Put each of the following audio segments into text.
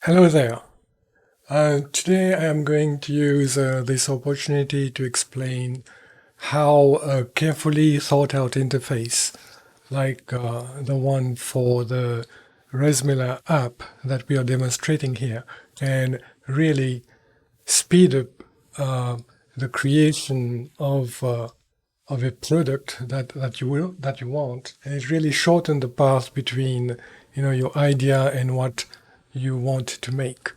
Hello there. Today I am going to use this opportunity to explain how a carefully thought out interface, like the one for the RezMela app that we are demonstrating here, can really speed up the creation of a product that you want, and it really shorten the path between your idea and what you want to make.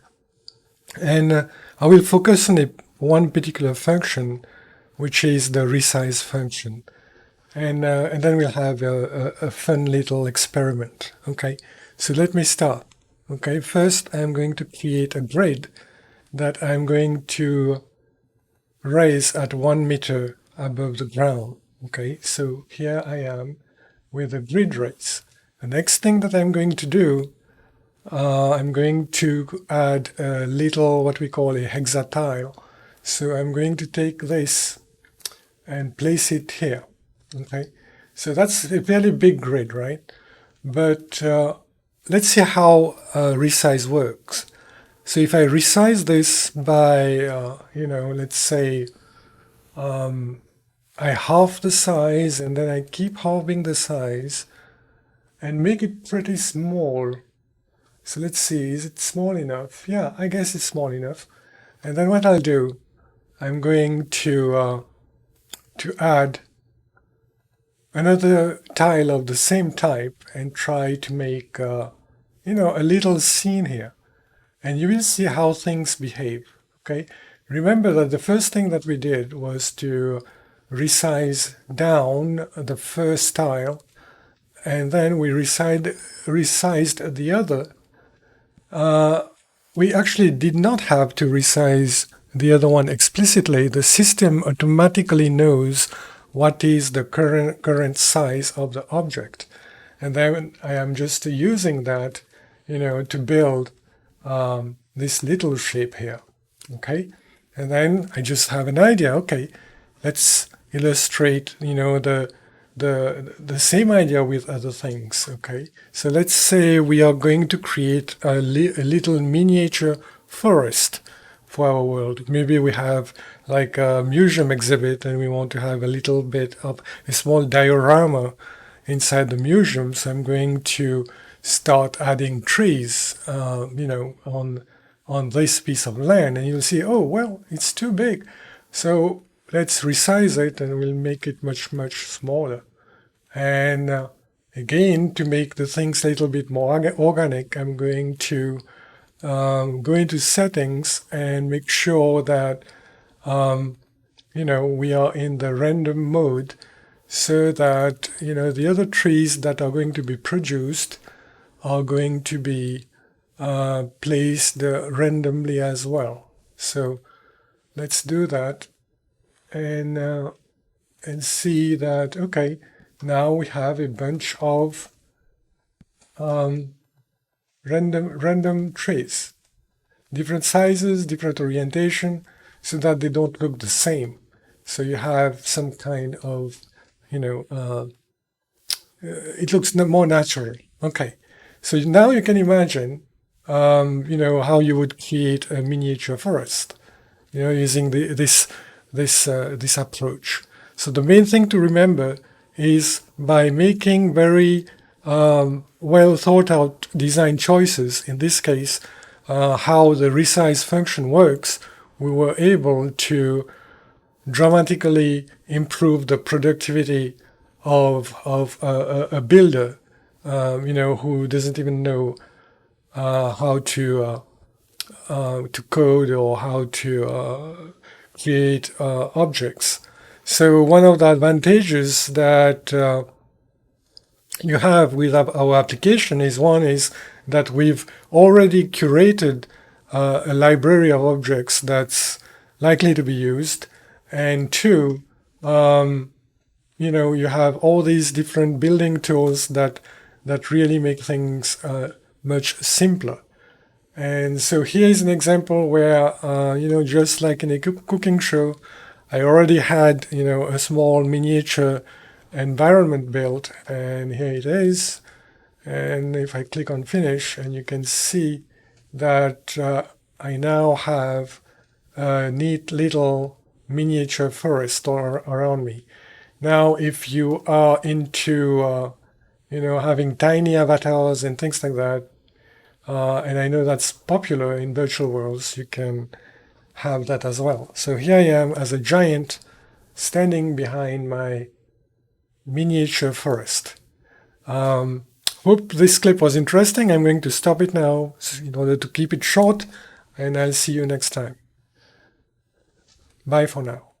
And I will focus on one particular function, which is the resize function. And then we'll have a fun little experiment. Okay, so let me start. Okay, first I'm going to create a grid that I'm going to raise at 1 meter above the ground. Okay, so here I am with a grid raise. The next thing that I'm going to do, I'm going to add a little what we call a hexatile. So I'm going to take this and place it here. Okay, so that's a fairly big grid, right? But let's see how resize works. So if I resize this by, let's say I halve the size and then I keep halving the size and make it pretty small. So let's see, is it small enough? Yeah, I guess it's small enough. And then what I'll do, I'm going to add another tile of the same type and try to make, a little scene here. And you will see how things behave, okay? Remember that the first thing that we did was to resize down the first tile, and then we resized the other. We actually did not have to resize the other one explicitly. The system automatically knows what is the current size of the object. And then I am just using that, to build this little shape here, okay? And then I just have an idea, okay, let's illustrate, the same idea with other things, okay? So let's say we are going to create a little miniature forest for our world. Maybe we have like a museum exhibit and we want to have a little bit of a small diorama inside the museum. So I'm going to start adding trees, on this piece of land, and you'll see, oh, well, it's too big. So let's resize it and we'll make it much, much smaller. And again, to make the things a little bit more organic, I'm going to go into settings and make sure that, we are in the random mode so that, the other trees that are going to be produced are going to be placed randomly as well. So let's do that and see that, okay, now we have a bunch of random trees, different sizes, different orientation, so that they don't look the same. So you have some kind of, it looks more natural. Okay, so now you can imagine, how you would create a miniature forest, using this approach. So the main thing to remember is by making very well thought out design choices, in this case, how the resize function works, we were able to dramatically improve the productivity of a builder, who doesn't even know how to code or how to create objects. So one of the advantages that you have with our application is that we've already curated a library of objects that's likely to be used, and two, you have all these different building tools that really make things much simpler. And so here is an example where, just like in a cooking show, I already had, a small miniature environment built, and here it is. And if I click on finish, and you can see that I now have a neat little miniature forest around me. Now, if you are into having tiny avatars and things like that, and I know that's popular in virtual worlds, you can have that as well. So here I am as a giant standing behind my miniature forest. Hope this clip was interesting. I'm going to stop it now in order to keep it short, and I'll see you next time. Bye for now.